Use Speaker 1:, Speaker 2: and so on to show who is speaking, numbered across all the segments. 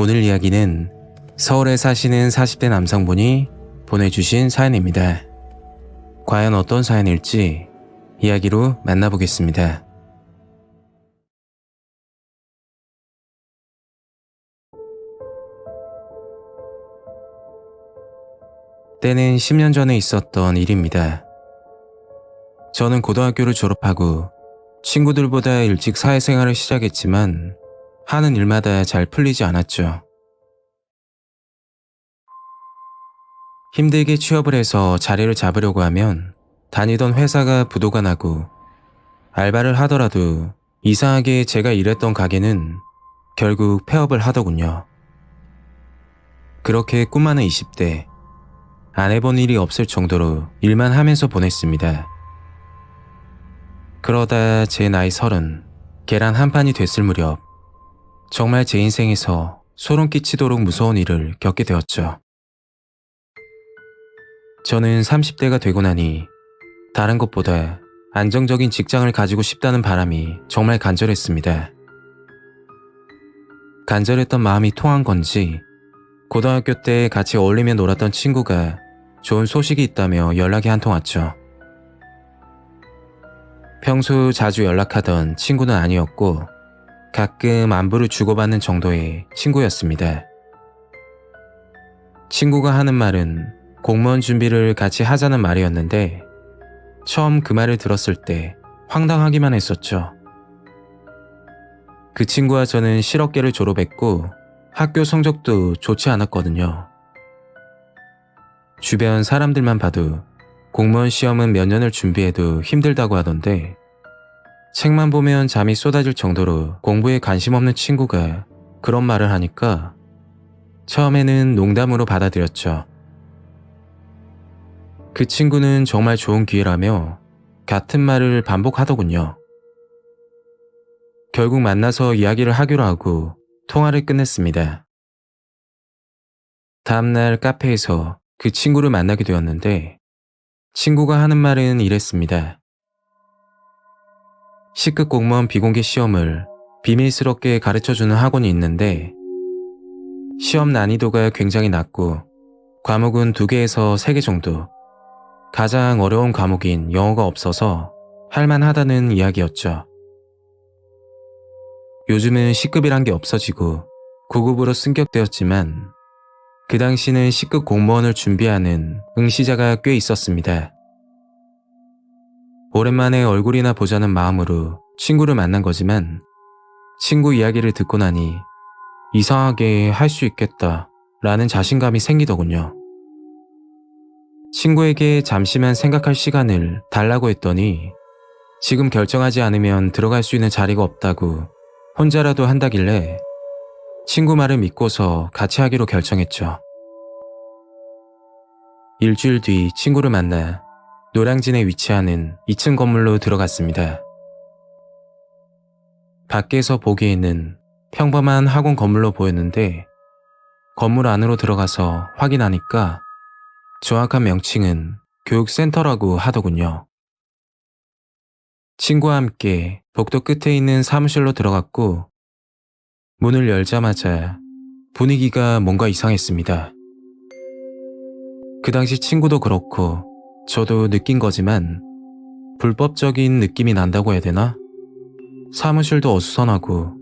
Speaker 1: 오늘 이야기는 서울에 사시는 40대 남성분이 보내주신 사연입니다. 과연 어떤 사연일지 이야기로 만나보겠습니다. 때는 10년 전에 있었던 일입니다. 저는 고등학교를 졸업하고 친구들보다 일찍 사회생활을 시작했지만 하는 일마다 잘 풀리지 않았죠. 힘들게 취업을 해서 자리를 잡으려고 하면 다니던 회사가 부도가 나고, 알바를 하더라도 이상하게 제가 일했던 가게는 결국 폐업을 하더군요. 그렇게 꿈 많은 20대, 안 해본 일이 없을 정도로 일만 하면서 보냈습니다. 그러다 제 나이 30, 계란 한 판이 됐을 무렵 정말 제 인생에서 소름 끼치도록 무서운 일을 겪게 되었죠. 저는 30대가 되고 나니 다른 것보다 안정적인 직장을 가지고 싶다는 바람이 정말 간절했습니다. 간절했던 마음이 통한 건지 고등학교 때 같이 어울리며 놀았던 친구가 좋은 소식이 있다며 연락이 한 통 왔죠. 평소 자주 연락하던 친구는 아니었고 가끔 안부를 주고받는 정도의 친구였습니다. 친구가 하는 말은 공무원 준비를 같이 하자는 말이었는데, 처음 그 말을 들었을 때 황당하기만 했었죠. 그 친구와 저는 실업계를 졸업했고 학교 성적도 좋지 않았거든요. 주변 사람들만 봐도 공무원 시험은 몇 년을 준비해도 힘들다고 하던데, 책만 보면 잠이 쏟아질 정도로 공부에 관심 없는 친구가 그런 말을 하니까 처음에는 농담으로 받아들였죠. 그 친구는 정말 좋은 기회라며 같은 말을 반복하더군요. 결국 만나서 이야기를 하기로 하고 통화를 끝냈습니다. 다음날 카페에서 그 친구를 만나게 되었는데, 친구가 하는 말은 이랬습니다. C급 공무원 비공개 시험을 비밀스럽게 가르쳐주는 학원이 있는데, 시험 난이도가 굉장히 낮고 과목은 2개에서 3개 정도, 가장 어려운 과목인 영어가 없어서 할만하다는 이야기였죠. 요즘은 C급이란 게 없어지고 9급으로 승격되었지만 그 당시는 C급 공무원을 준비하는 응시자가 꽤 있었습니다. 오랜만에 얼굴이나 보자는 마음으로 친구를 만난 거지만, 친구 이야기를 듣고 나니 이상하게 할 수 있겠다 라는 자신감이 생기더군요. 친구에게 잠시만 생각할 시간을 달라고 했더니 지금 결정하지 않으면 들어갈 수 있는 자리가 없다고 혼자라도 한다길래 친구 말을 믿고서 같이 하기로 결정했죠. 일주일 뒤 친구를 만나 노량진에 위치하는 2층 건물로 들어갔습니다. 밖에서 보기에는 평범한 학원 건물로 보였는데, 건물 안으로 들어가서 확인하니까 정확한 명칭은 교육센터라고 하더군요. 친구와 함께 복도 끝에 있는 사무실로 들어갔고, 문을 열자마자 분위기가 뭔가 이상했습니다. 그 당시 친구도 그렇고 저도 느낀 거지만 불법적인 느낌이 난다고 해야 되나? 사무실도 어수선하고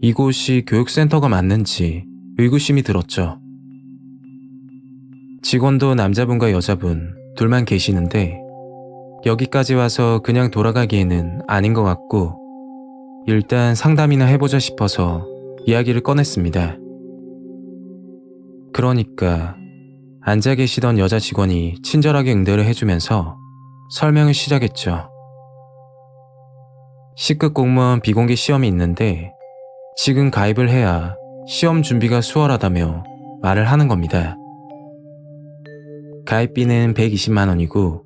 Speaker 1: 이곳이 교육센터가 맞는지 의구심이 들었죠. 직원도 남자분과 여자분 둘만 계시는데 여기까지 와서 그냥 돌아가기에는 아닌 것 같고, 일단 상담이나 해보자 싶어서 이야기를 꺼냈습니다. 그러니까 앉아 계시던 여자 직원이 친절하게 응대를 해주면서 설명을 시작했죠. C급 공무원 비공개 시험이 있는데 지금 가입을 해야 시험 준비가 수월하다며 말을 하는 겁니다. 가입비는 120만 원이고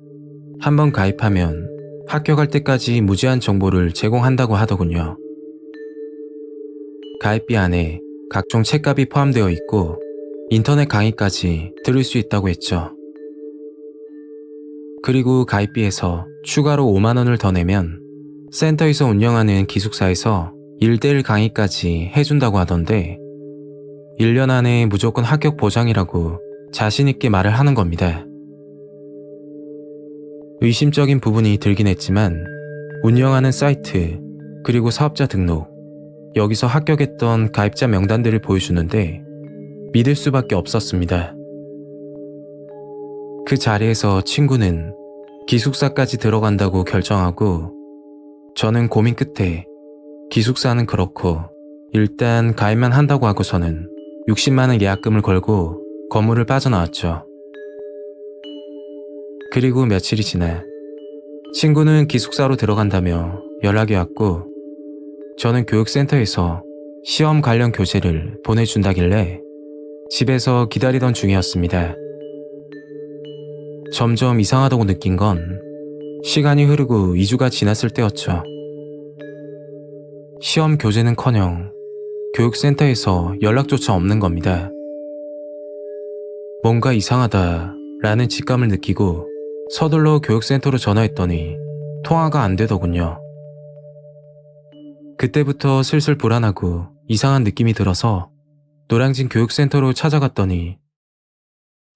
Speaker 1: 한번 가입하면 합격할 때까지 무제한 정보를 제공한다고 하더군요. 가입비 안에 각종 책값이 포함되어 있고 인터넷 강의까지 들을 수 있다고 했죠. 그리고 가입비에서 추가로 5만 원을 더 내면 센터에서 운영하는 기숙사에서 1:1 강의까지 해준다고 하던데, 1년 안에 무조건 합격 보장이라고 자신있게 말을 하는 겁니다. 의심적인 부분이 들긴 했지만 운영하는 사이트 그리고 사업자 등록, 여기서 합격했던 가입자 명단들을 보여주는데 믿을 수밖에 없었습니다. 그 자리에서 친구는 기숙사까지 들어간다고 결정하고 저는 고민 끝에 기숙사는 그렇고 일단 가입만 한다고 하고서는 60만 원 예약금을 걸고 건물을 빠져나왔죠. 그리고 며칠이 지나 친구는 기숙사로 들어간다며 연락이 왔고 저는 교육센터에서 시험 관련 교재를 보내준다길래 집에서 기다리던 중이었습니다. 점점 이상하다고 느낀 건 시간이 흐르고 2주가 지났을 때였죠. 시험 교재는커녕 교육센터에서 연락조차 없는 겁니다. 뭔가 이상하다라는 직감을 느끼고 서둘러 교육센터로 전화했더니 통화가 안 되더군요. 그때부터 슬슬 불안하고 이상한 느낌이 들어서 노량진 교육센터로 찾아갔더니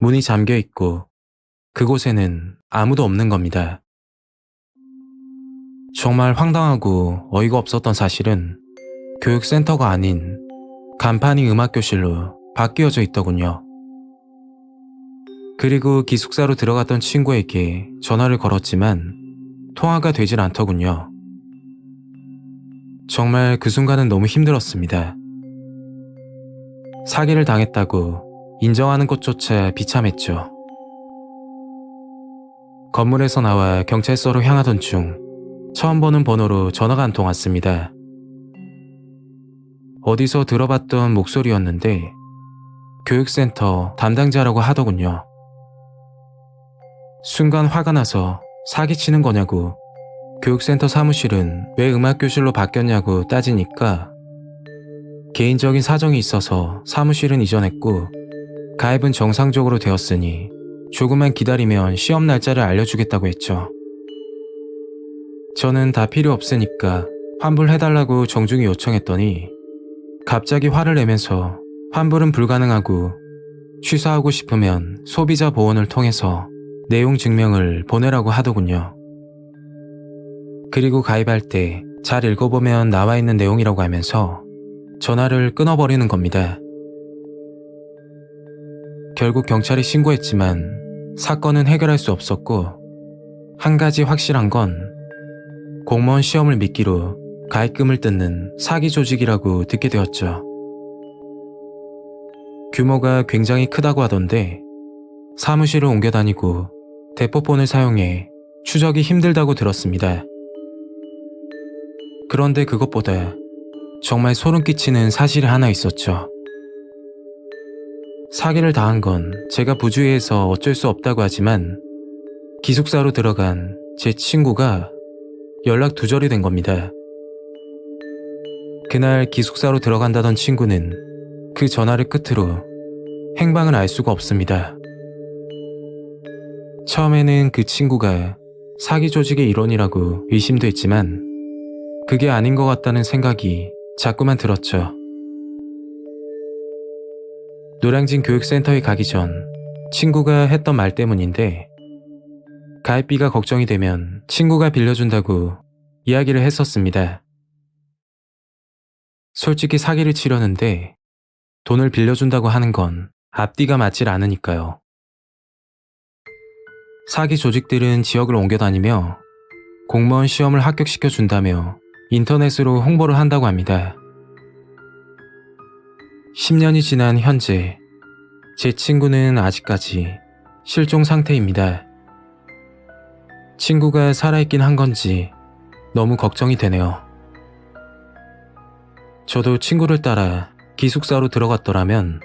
Speaker 1: 문이 잠겨 있고 그곳에는 아무도 없는 겁니다. 정말 황당하고 어이가 없었던 사실은 교육센터가 아닌 간판이 음악교실로 바뀌어져 있더군요. 그리고 기숙사로 들어갔던 친구에게 전화를 걸었지만 통화가 되질 않더군요. 정말 그 순간은 너무 힘들었습니다. 사기를 당했다고 인정하는 것조차 비참했죠. 건물에서 나와 경찰서로 향하던 중 처음 보는 번호로 전화가 한 통 왔습니다. 어디서 들어봤던 목소리였는데 교육센터 담당자라고 하더군요. 순간 화가 나서 사기치는 거냐고 교육센터 사무실은 왜 음악교실로 바뀌었냐고 따지니까 개인적인 사정이 있어서 사무실은 이전했고 가입은 정상적으로 되었으니 조금만 기다리면 시험 날짜를 알려주겠다고 했죠. 저는 다 필요 없으니까 환불해달라고 정중히 요청했더니 갑자기 화를 내면서 환불은 불가능하고 취소하고 싶으면 소비자 보호원을 통해서 내용 증명을 보내라고 하더군요. 그리고 가입할 때 잘 읽어보면 나와 있는 내용이라고 하면서 전화를 끊어버리는 겁니다. 결국 경찰에 신고했지만 사건은 해결할 수 없었고 한 가지 확실한 건 공무원 시험을 미끼로 가입금을 뜯는 사기 조직이라고 듣게 되었죠. 규모가 굉장히 크다고 하던데 사무실을 옮겨 다니고 대포폰을 사용해 추적이 힘들다고 들었습니다. 그런데 그것보다 정말 소름 끼치는 사실이 하나 있었죠. 사기를 당한 건 제가 부주의해서 어쩔 수 없다고 하지만 기숙사로 들어간 제 친구가 연락 두절이 된 겁니다. 그날 기숙사로 들어간다던 친구는 그 전화를 끝으로 행방을 알 수가 없습니다. 처음에는 그 친구가 사기 조직의 일원이라고 의심도 했지만 그게 아닌 것 같다는 생각이 자꾸만 들었죠. 노량진 교육센터에 가기 전 친구가 했던 말 때문인데 가입비가 걱정이 되면 친구가 빌려준다고 이야기를 했었습니다. 솔직히 사기를 치려는데 돈을 빌려준다고 하는 건 앞뒤가 맞질 않으니까요. 사기 조직들은 지역을 옮겨 다니며 공무원 시험을 합격시켜준다며 인터넷으로 홍보를 한다고 합니다. 10년이 지난 현재 제 친구는 아직까지 실종 상태입니다. 친구가 살아있긴 한 건지 너무 걱정이 되네요. 저도 친구를 따라 기숙사로 들어갔더라면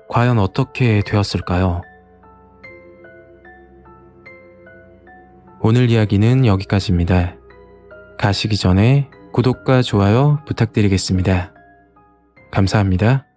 Speaker 1: 과연 어떻게 되었을까요? 오늘 이야기는 여기까지입니다. 가시기 전에 구독과 좋아요 부탁드리겠습니다. 감사합니다.